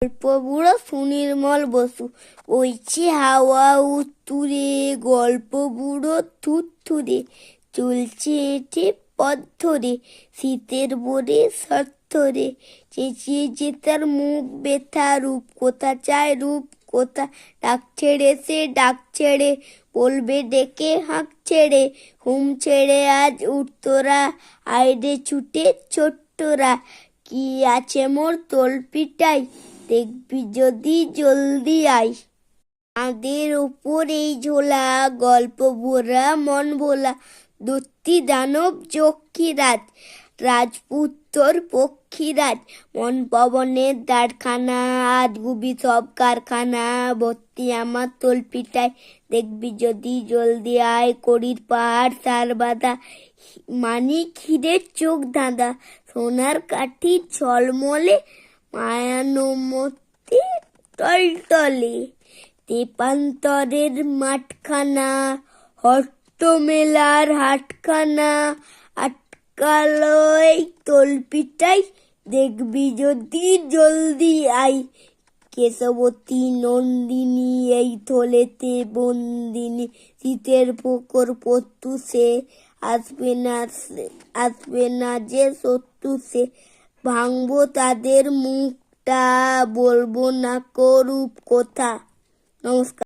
গল্প বুড়ো সুনির্মল বসু। বইছে হাওয়া উত্তুরে, গল্প বুড়ো থুরথুরে, চলছে হেঁটে পথ ধরে, শীতের বোরে সত্তরে, চেঁচিয়ে যে তার মুখ ব্যথা, রূপ কোথা চায় রূপ কোথা, ডাক ছেড়ে সে ডাক ছেড়ে, বলবে ডেকে হাঁক ছেড়ে, ঘুম ছেড়ে আজ উঠতোরা, আইরে ছুটে ছোট্টরা, কি আছে মোর তলপিটাই, দেখবি যদি জলদি আয়। চাঁদের ওপর এই ঝোলা, গল্প ভোলা মন ভোলা, দৈত্যী দানব যক্ষীরাজ, রাজপুত্তর পক্ষীরাজ, মন পবনের দ্বারখানা, আজ গুবি সব কারখানা, ভর্তি আমার তলপিটায়, দেখবি যদি জলদি আয়। কড়ির পাহাড় সার বাঁধা, মানিক হীরের চোখ ধাঁধা, সোনার কাঠি ঝলমলে, মায়ানমতি টলটলে, তেপান্তরের মাঠখানা, হট্টমেলার হাটখানা, আটকালো এই তলপিটাই, দেখবি যদি জলদি আয়। কেশবতী নন্দিনী এই থলেতে বন্দিনী, শীতের প্রখর প্রত্যুষে, আসবে না যে শত্রু সে, ভাঙবো তাদের মুখটা, বলবো না করুপ কথা। নমস্কার।